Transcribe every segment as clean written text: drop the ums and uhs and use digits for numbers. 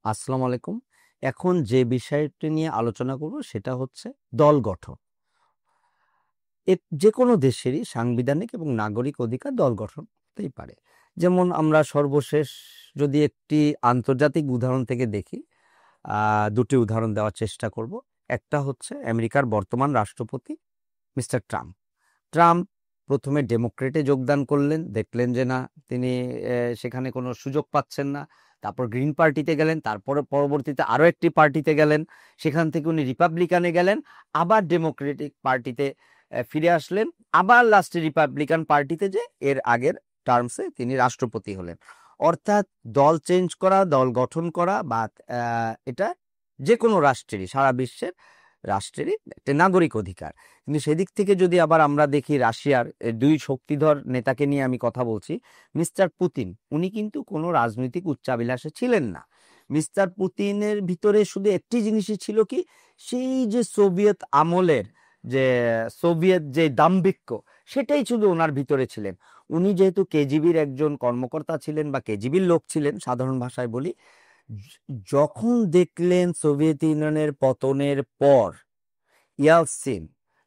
আসসালামু আলাইকুম। এখন যে বিষয়টি নিয়ে আলোচনা করব সেটা হচ্ছে দল গঠন। যেকোনো দেশেরই সাংবিধানিক এবং নাগরিক অধিকার দল গঠন হতেই পারে। যেমন আমরা সর্বশেষ যদি একটি আন্তর্জাতিক উদাহরণ থেকে দেখি, ২ টি উদাহরণ দেওয়ার চেষ্টা করব। একটা হচ্ছে আমেরিকার বর্তমান রাষ্ট্রপতি মিস্টার ট্রাম্প। ট্রাম্প ১ম এ ডেমোক্রেটে যোগদান করলেন। দেখলেন যে না, তিনি সেখানে কোনো সুযোগ পাচ্ছেন না। তারপর গ্রিন পার্টিতে গেলেন। তারপরে পরবর্তীতে আরো একটি পার্টিতে গেলেন। সেখান থেকে উনি রিপাবলিকানে গেলেন। আবার ডেমোক্রেটিক পার্টিতে ফিরে আসলেন। আবার লাস্টে রিপাবলিকান পার্টিতে যে এর আগের টার্মসে তিনি রাষ্ট্রপতি হলেন। অর্থাৎ দল চেঞ্জ করা, দল গঠন করা বা এটা যেকোনো রাষ্ট্রেরই, সারা বিশ্বের রাষ্ট্রেরই একটা নাগরিক অধিকার। কিন্তু সেদিক থেকে যদি আবার আমরা দেখি রাশিয়ার ২ শক্তিধর নেতাকে নিয়ে আমি কথা বলছি। মিস্টার পুতিন উনি কিন্তু কোনো রাজনৈতিক উচ্চাভিলাষে ছিলেন না। মিস্টার পুতিনের ভিতরে শুধু একটি জিনিসই ছিল কি, সেই যে সোভিয়েত আমলের যে সোভিয়েত যে দাম্ভিক্য, সেটাই শুধু ওনার ভিতরে ছিলেন। উনি যেহেতু কেজিবির একজন কর্মকর্তা ছিলেন বা কেজিবির লোক ছিলেন সাধারণ ভাষায় বলি, যখন দেখলেন সোভিয়েত ইউনিয়নের পতনের পর ইয়ালসিন,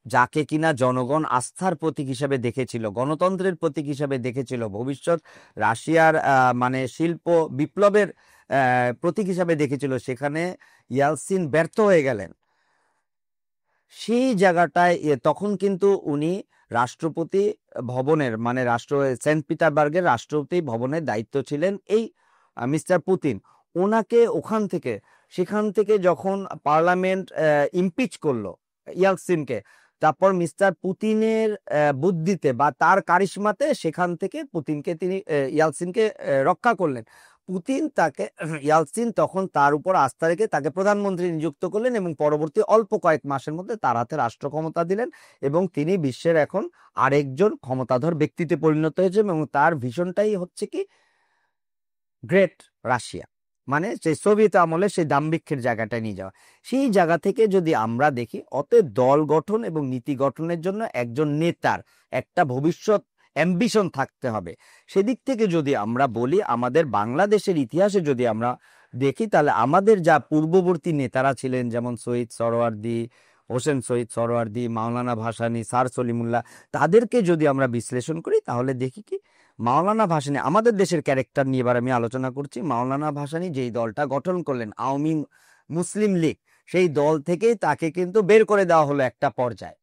যাকে কিনা জনগণ আস্থার প্রতীক হিসেবে দেখেছিল, গণতন্ত্রের প্রতীক হিসেবে দেখেছিল, ভবিষ্যৎ রাশিয়ার মানে শিল্প বিপ্লবের প্রতীক হিসেবে দেখেছিল, সেখানে ইয়ালসিন ব্যর্থ হয়ে গেলেন। সেই জায়গাটায় তখন কিন্তু উনি রাষ্ট্রপতি ভবনের মানে সেন্ট পিটারবার্গের রাষ্ট্রপতি ভবনের দায়িত্ব ছিলেন এই মিস্টার পুতিন। ওনাকে সেখান থেকে যখন পার্লামেন্ট ইমপিচ করলো ইয়ালসিনকে, তারপর মিস্টার পুতিনের বুদ্ধিতে বা তার কারিশমাতে সেখান থেকে ইয়ালসিনকে রক্ষা করলেন। ইয়ালসিন তখন তার উপর আস্থা রেখে তাকে প্রধানমন্ত্রী নিযুক্ত করলেন এবং পরবর্তী অল্প কয়েক মাসের মধ্যে তার হাতে রাষ্ট্র ক্ষমতা দিলেন এবং তিনি বিশ্বের এখন আরেকজন ক্ষমতাধর ব্যক্তিতে পরিণত হয়েছে এবং তার ভিশনটাই হচ্ছে কি গ্রেট রাশিয়া, মানে সেই সোভিয়েত আমলে সেই দাম্ভিক্ষের জায়গাটা নিয়ে যাওয়া। সেই জায়গা থেকে যদি আমরা দেখি, অতএব দল গঠন এবং নীতি গঠনের জন্য একজন নেতার একটা ভবিষ্যৎ অ্যাম্বিশন থাকতে হবে। সেদিক থেকে যদি আমরা বলি, আমাদের বাংলাদেশের ইতিহাসে যদি আমরা দেখি, তাহলে আমাদের যা পূর্ববর্তী নেতারা ছিলেন, যেমন হোসেন শহীদ সোহরাওয়ার্দী, মাওলানা ভাসানী, স্যার সলিমুল্লাহ, তাদেরকে যদি আমরা বিশ্লেষণ করি তাহলে দেখি কি মাওলানা ভাসানী, আমাদের দেশের ক্যারেক্টার নিয়ে এবার আমি আলোচনা করছি। মাওলানা ভাসানী যেই দলটা গঠন করলেন আওয়ামী মুসলিম লীগ, সেই দল থেকেই তাকে কিন্তু বের করে দেওয়া হলো একটা পর্যায়ে।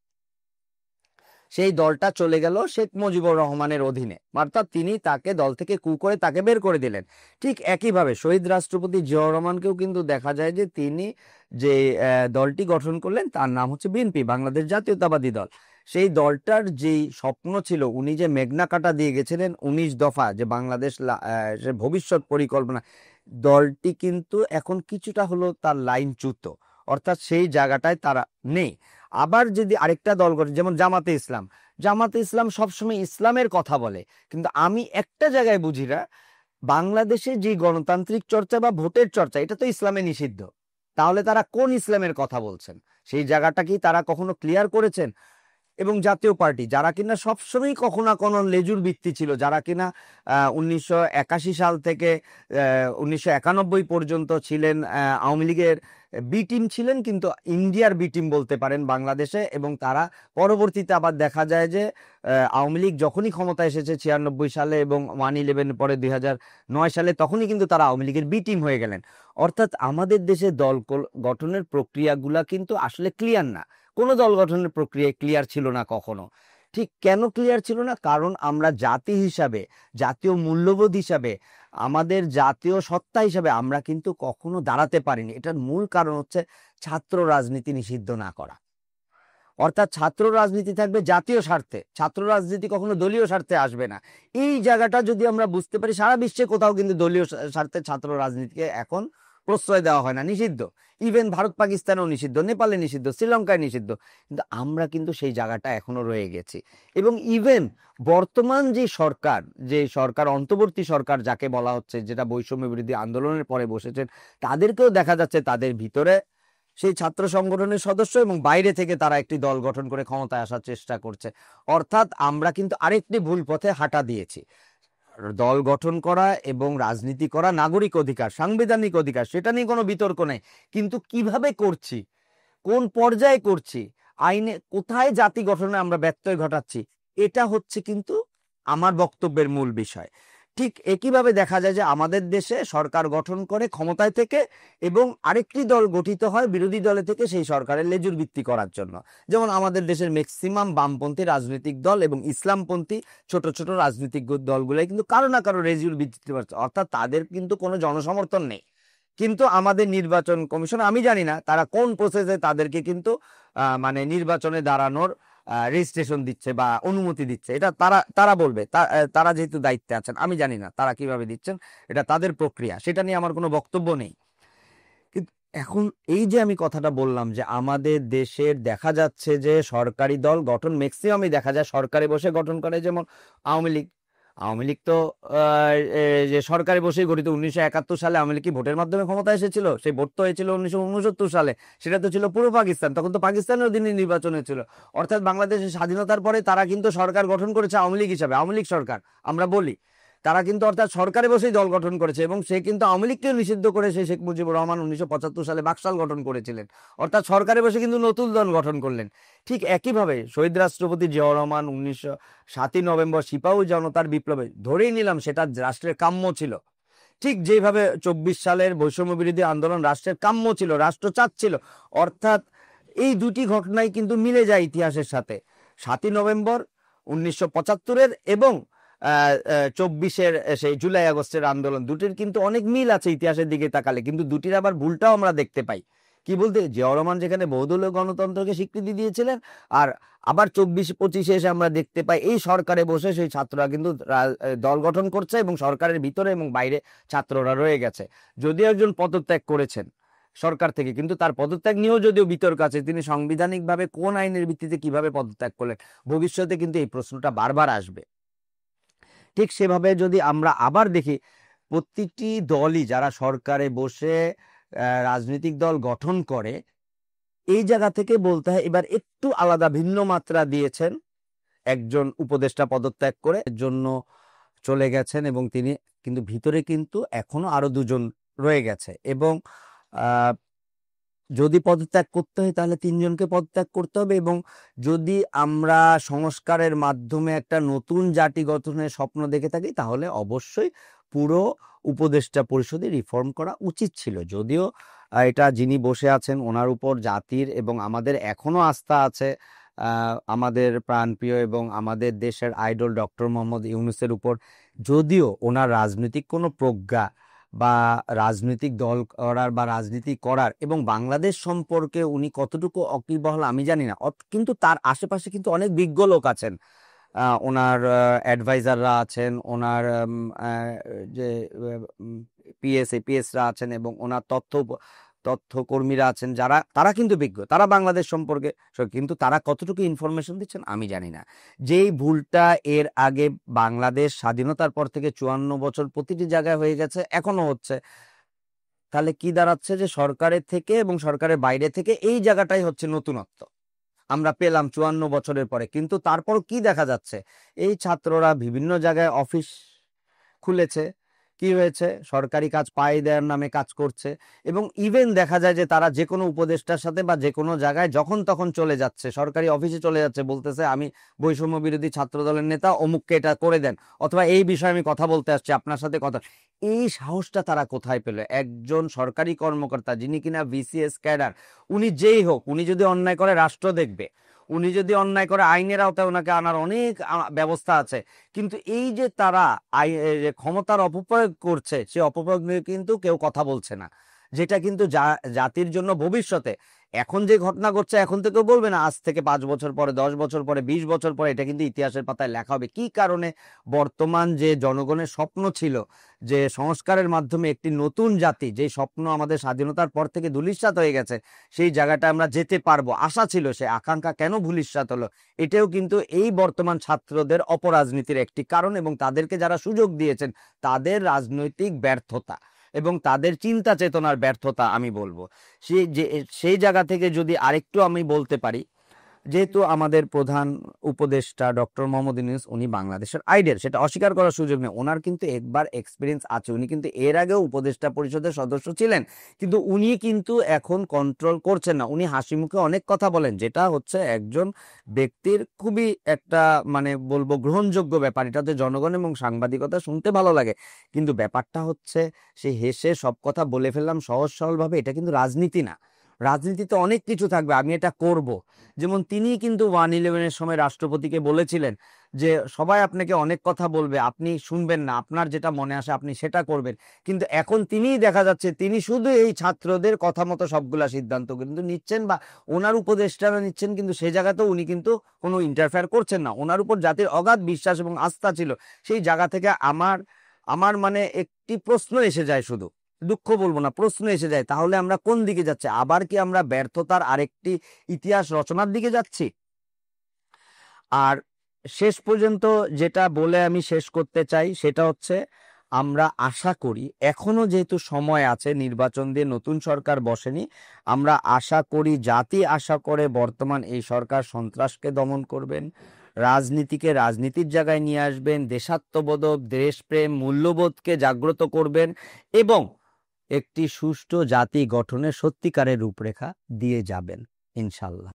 সেই দলটা চলে গেল শেখ মুজিবুর রহমানের অধীনে, অর্থাৎ তিনি তাকে দল থেকে কু করে তাকে বের করে দিলেন। ঠিক একইভাবে শহীদ রাষ্ট্রপতি জিয়াউর রহমানকেও কিন্তু দেখা যায় যে তিনি যে দলটি গঠন করলেন তার নাম হচ্ছে বিএনপি, বাংলাদেশ জাতীয়তাবাদী দল। সেই দলটার যেই স্বপ্ন ছিল, উনি যে মেঘনা কাটা দিয়ে গেছিলেন ১৯ দফা যে বাংলাদেশ ভবিষ্যৎ পরিকল্পনা, দলটি কিন্তু এখন কিছুটা হলো তার লাইনচ্যুত, অর্থাৎ সেই জায়গাটায় তারা নেই। আবার যদি আরেকটা দল গঠন, যেমন জামাতে ইসলাম সবসময় ইসলামের কথা বলে, কিন্তু আমি একটা জায়গায় বুঝি না, বাংলাদেশে যে গণতান্ত্রিক চর্চা বা ভোটের চর্চা, এটা তো ইসলামে নিষিদ্ধ। তাহলে তারা কোন ইসলামের কথা বলছেন? সেই জায়গাটা কি তারা কখনো ক্লিয়ার করেছেন? এবং জাতীয় পার্টি, যারা কিনা সবসময় কখনো না কোনো লেজুর ভিত্তি ছিল, যারা কিনা ১৯৮১ সাল থেকে ১৯৯১ পর্যন্ত ছিলেন আওয়ামী লীগের বি টিম ছিলেন, কিন্তু ইন্ডিয়ার বি টিম বলতে পারেন বাংলাদেশে। এবং তারা পরবর্তীতে আবার দেখা যায় যে আওয়ামী লীগ যখনই ক্ষমতা এসেছে ৯৬ সালে এবং 1/11 পরে ২০০৯ সালে, তখনই কিন্তু তারা আওয়ামী লীগের বি টিম হয়ে গেলেন। অর্থাৎ আমাদের দেশে দল গঠনের প্রক্রিয়াগুলা কিন্তু আসলে ক্লিয়ার না। কোনো দল গঠনের প্রক্রিয়া ক্লিয়ার ছিল না কখনো। ঠিক কেন ক্লিয়ার ছিল না? কারণ আমরা জাতি হিসাবে, জাতীয় মূল্যবোধ হিসাবে, আমাদের জাতীয় সত্তা হিসাবে আমরা কিন্তু কখনো দাঁড়াতে পারিনি। এটার মূল কারণ হচ্ছে ছাত্র রাজনীতি নিষিদ্ধ না করা। অর্থাৎ ছাত্র রাজনীতি থাকবে জাতীয় স্বার্থে, ছাত্র রাজনীতি কখনো দলীয় স্বার্থে আসবে না। এই জায়গাটা যদি আমরা বুঝতে পারি, সারা বিশ্বে কোথাও কিন্তু দলীয় স্বার্থে ছাত্র রাজনীতিকে এখন প্রশ্রয় দেওয়া হয় না, নিষিদ্ধ। ইভেন ভারত পাকিস্তানেও নিষিদ্ধ, নেপালে নিষিদ্ধ, শ্রীলঙ্কায় নিষিদ্ধ, কিন্তু আমরা কিন্তু সেই জায়গাটা এখনো রয়ে গেছি। এবং ইভেন বর্তমান যে সরকার অন্তর্বর্তী সরকার যাকে বলা হচ্ছে, যেটা বৈষম্য বিরোধী আন্দোলনের পরে বসেছেন, তাদেরকেও দেখা যাচ্ছে তাদের ভিতরে সেই ছাত্র সংগঠনের সদস্য এবং বাইরে থেকে তারা একটি দল গঠন করে ক্ষমতায় আসার চেষ্টা করছে। অর্থাৎ আমরা কিন্তু আরেকটি ভুল পথে হাঁটা দিয়েছি। দল গঠন করা এবং রাজনীতি করা নাগরিক অধিকার, সাংবিধানিক অধিকার, সেটা নিয়ে কোনো বিতর্ক নেই। কিন্তু কিভাবে করছি, কোন পর্যায়ে করছি, আইনে কোথায় জাতি গঠনে আমরা ব্যত্যয় ঘটাচ্ছি, এটা হচ্ছে কিন্তু আমার বক্তব্যের মূল বিষয়। ঠিক একইভাবে দেখা যায় যে আমাদের দেশে সরকার গঠন করে ক্ষমতায় থেকে, এবং আরেকটি দল গঠিত হয় বিরোধী দলে থেকে সেই সরকারের লেজুর ভিত্তি করার জন্য। যেমন আমাদের দেশের ম্যাক্সিমাম বামপন্থী রাজনৈতিক দল এবং ইসলামপন্থী ছোট ছোট রাজনৈতিক দলগুলাই কিন্তু কারো না কারো লেজুর ভিত্তিতে পারছে, অর্থাৎ তাদের কিন্তু কোনো জনসমর্থন নেই। কিন্তু আমাদের নির্বাচন কমিশন, আমি জানি না তারা কোন প্রসেসে তাদেরকে কিন্তু মানে নির্বাচনে দাঁড়ানোর রেজিস্ট্রেশন দিচ্ছে বা অনুমতি দিচ্ছে, এটা তারা তারা বলবে। তারা যেহেতু দায়িত্বে আছেন, আমি জানি না তারা কিভাবে দিচ্ছেন, এটা তাদের প্রক্রিয়া, সেটা নিয়ে আমার কোনো বক্তব্য নেই। কিন্তু এখন এই যে আমি কথাটা বললাম যে আমাদের দেশের দেখা যাচ্ছে যে সরকারি দল গঠন ম্যাক্সিমামই দেখা যায় সরকারে বসে গঠন করে, যেমন আওয়ামী লীগ। আওয়ামী লীগ তো যে সরকারে বসেই গঠিত। 1971 সালে আওয়ামী লীগ কি ভোটের মাধ্যমে ক্ষমতা এসেছিল? সেই ভোট তো হয়েছিল 1969 সালে, সেটা তো ছিল পুরো পাকিস্তান, তখন তো পাকিস্তানের অধীনে নির্বাচন হয়েছিল। অর্থাৎ বাংলাদেশের স্বাধীনতার পরে তারা কিন্তু সরকার গঠন করেছে আওয়ামী লীগ হিসাবে, আওয়ামী লীগ সরকার আমরা বলি। তারা কিন্তু অর্থাৎ সরকারে বসেই দল গঠন করেছে, এবং সে কিন্তু আওয়ামী লীগকে নিষিদ্ধ করে সে শেখ মুজিবুর রহমান 1975 সালে বাকশাল গঠন করেছিলেন, অর্থাৎ সরকারে বসে কিন্তু নতুন দল গঠন করলেন। ঠিক একইভাবে শহীদ রাষ্ট্রপতি জিয়াউর রহমান 7ই নভেম্বর সিপাহী জনতার বিপ্লবে, ধরেই নিলাম সেটা রাষ্ট্রের কাম্য ছিল, ঠিক যেভাবে 24 সালের বৈষম্য বিরোধী আন্দোলন রাষ্ট্রের কাম্য ছিল, রাষ্ট্র চাচ্ছিল। অর্থাৎ এই দুটি ঘটনাই কিন্তু মিলে যায় ইতিহাসের সাথে। 7ই নভেম্বর 1975-এর এবং 24-এর সেই জুলাই আগস্টের আন্দোলন, দুটির কিন্তু অনেক মিল আছে ইতিহাসের দিকে তাকালে। কিন্তু দুটির আবার ভুলটাও আমরা দেখতে পাই। কি বলতে, জিয়াউর রহমান যেখানে বহুদলীয় গণতন্ত্রকে স্বীকৃতি দিয়েছিলেন, আর আবার 24-25-এ এসে আমরা দেখতে পাই এই সরকারে বসে সেই ছাত্ররা কিন্তু দল গঠন করছে, এবং সরকারের ভিতরে এবং বাইরে ছাত্ররা রয়ে গেছে। যদিও একজন পদত্যাগ করেছেন সরকার থেকে, কিন্তু তার পদত্যাগ নিয়েও যদিও বিতর্ক আছে, তিনি সাংবিধানিকভাবে কোন আইনের ভিত্তিতে কিভাবে পদত্যাগ করলেন, ভবিষ্যতে কিন্তু এই প্রশ্নটা বারবার আসবে। ঠিক সেভাবে যদি আমরা আবার দেখি, প্রতিটি দলই যারা সরকারে বসে রাজনৈতিক দল গঠন করে, এই জায়গা থেকে বলতে হয় এবার একটু আলাদা ভিন্ন মাত্রা দিয়েছেন। একজন উপদেষ্টা পদত্যাগ করে জন্য চলে গেছেন, এবং তিনি কিন্তু ভিতরে কিন্তু এখনো আরো দুজন রয়ে গেছে, এবং যদি পদত্যাগ করতে হয় তাহলে 3জনকে পদত্যাগ করতে হবে। এবং যদি আমরা সংস্কারের মাধ্যমে একটা নতুন জাতি গঠনের স্বপ্ন দেখে থাকি, তাহলে অবশ্যই পুরো উপদেষ্টা পরিষদে রিফর্ম করা উচিত ছিল। যদিও এটা যিনি বসে আছেন ওনার উপর জাতির এবং আমাদের এখনো আস্থা আছে, আমাদের প্রাণপ্রিয় এবং আমাদের দেশের আইডল ডক্টর মোহাম্মদ ইউনূসের উপর। যদিও ওনার রাজনৈতিক কোনো প্রজ্ঞা বা রাজনৈতিক দল করার বা রাজনীতি করার এবং বাংলাদেশ সম্পর্কে উনি কতটুকু অকিবহাল আমি জানি না, কিন্তু তার আশেপাশে কিন্তু অনেক বিজ্ঞ লোক আছেন, ওনার অ্যাডভাইজাররা আছেন, ওনার যে পিএসরা আছেন, এবং ওনার তথ্যকর্মীরা আছেন, যারা তারা কিন্তু বিজ্ঞ, তারা বাংলাদেশ সম্পর্কে, কিন্তু তারা কতটুকু ইনফরমেশন দিচ্ছেন আমি জানি না। যেই ভুলটা এর আগে বাংলাদেশ স্বাধীনতার পর থেকে 54 বছর প্রতিটি জায়গায় হয়ে গেছে, এখনো হচ্ছে, তাহলে কি দাঁড়াচ্ছে যে সরকারের থেকে এবং সরকারের বাইরে থেকে এই জায়গাটাই হচ্ছে নতুনত্ব আমরা পেলাম 54 বছরের পরে। কিন্তু তারপর কি দেখা যাচ্ছে, এই ছাত্ররা বিভিন্ন জায়গায় অফিস খুলেছে, কি হয়েছে, সরকারি কাজ পাই দেওয়ার নামে কাজ করছে, এবং ইভেন দেখা যায় যে তারা যে কোনো উপদেষ্টার সাথে বা যে কোনো জায়গায় যখন তখন চলে যাচ্ছে, সরকারি অফিসে চলে যাচ্ছে, বলতেছে আমি বৈষম্য বিরোধী ছাত্র দলের নেতা, অমুককে এটা করে দেন, অথবা এই বিষয়ে আমি কথা বলতে আসছি আপনার সাথে কথা। এই সাহসটা তারা কোথায় পেল? একজন সরকারি কর্মকর্তা যিনি কিনা বিসিএস ক্যাডার, উনি যেই হোক, উনি যদি অন্যায় করে রাষ্ট্র দেখবে, উনি যদি অন্যায় করে আইনের আওতায় ওনাকে আনার অনেক ব্যবস্থা আছে। কিন্তু এই যে তারা ক্ষমতার অপপ্রয়োগ করছে, সে অপপ্রয়োগ নিয়ে কিন্তু কেউ কথা বলছে না, যেটা কিন্তু জাতির জন্য ভবিষ্যতে, এখন যে ঘটনা ঘটছে এখন থেকে বলবে না, আজ থেকে 5 বছর পরে, 10 বছর পরে, 20 বছর পরে এটা কিন্তু ইতিহাসের পাতায় লেখা হবে কি কারণে বর্তমান যে জনগণের স্বপ্ন ছিল যে সংস্কারের মাধ্যমে একটি নতুন জাতি, যে স্বপ্ন আমাদের স্বাধীনতার পর থেকে ধূলিসাৎ হয়ে গেছে, সেই জায়গাটা আমরা যেতে পারবো, আশা ছিল, সে আকাঙ্ক্ষা কেন ধূলিসাৎ হলো, এটাও কিন্তু এই বর্তমান ছাত্রদের অপরাজনীতির একটি কারণ, এবং তাদেরকে যারা সুযোগ দিয়েছেন তাদের রাজনৈতিক ব্যর্থতা এবং তাদের চিন্তা চেতনার ব্যর্থতা আমি বলবো। সেই জায়গা থেকে যদি আরেকটু আমি বলতে পারি, যেহেতু আমাদের প্রধান উপদেষ্টা ডক্টর মোহাম্মদ ইউনূস উনি বাংলাদেশের আইডল, সেটা অস্বীকার করার সুযোগ নেই। ওনার কিন্তু একবার এক্সপিরিয়েন্স আছে, উনি কিন্তু এর আগেও উপদেষ্টা পরিষদের সদস্য ছিলেন, কিন্তু উনি কিন্তু এখন কন্ট্রোল করছেন না। উনি হাসি মুখে অনেক কথা বলেন, যেটা হচ্ছে একজন ব্যক্তির খুবই একটা মানে বলবো গ্রহণযোগ্য ব্যাপার, এটাতে জনগণ এবং সাংবাদিকতা শুনতে ভালো লাগে। কিন্তু ব্যাপারটা হচ্ছে সে হেসে সব কথা বলে ফেললাম সহজ সরল ভাবে, এটা কিন্তু রাজনীতি না। রাজনীতিতে অনেক কিছু থাকবে, আমি এটা করব। যেমন তিনি কিন্তু 111-এর সময় রাষ্ট্রপতিকে বলেছিলেন যে সবাই আপনাকে অনেক কথা বলবে, আপনি শুনবেন না, আপনার যেটা মনে আসে আপনি সেটা করবেন। কিন্তু এখন তিনিই দেখা যাচ্ছে তিনি শুধু এই ছাত্রদের কথা মতো সবগুলা সিদ্ধান্ত কিন্তু নিচ্ছেন, বা ওনার উপদেষ্টারা নিচ্ছেন, কিন্তু সেই জায়গাতেও উনি কিন্তু কোনো ইন্টারফেয়ার করছেন না। ওনার উপর জাতির অগাধ বিশ্বাস এবং আস্থা ছিল। সেই জায়গা থেকে আমার আমার মানে একটি প্রশ্ন এসে যায়, শুধু দুঃখ বলবো না, প্রশ্ন এসে যায়, তাহলে আমরা কোন দিকে যাচ্ছি? আবার কি আমরা ব্যর্থতার আরেকটি ইতিহাস রচনার দিকে যাচ্ছি? আর শেষ পর্যন্ত যেটা বলে আমি শেষ করতে চাই সেটা হচ্ছে, আমরা আশা করি এখনো যেহেতু সময় আছে, নির্বাচন দিয়ে নতুন সরকার বসেনি, আমরা আশা করি, জাতি আশা করে বর্তমান এই সরকার সন্ত্রাসকে দমন করবেন, রাজনীতিকে রাজনীতির জায়গায় নিয়ে আসবেন, দেশাত্মবোধক দেশপ্রেম মূল্যবোধকে জাগ্রত করবেন এবং একটি সুষ্ঠু জাতি গঠনের সত্যিকারের রূপরেখা দিয়ে যাবেন ইনশাল্লাহ।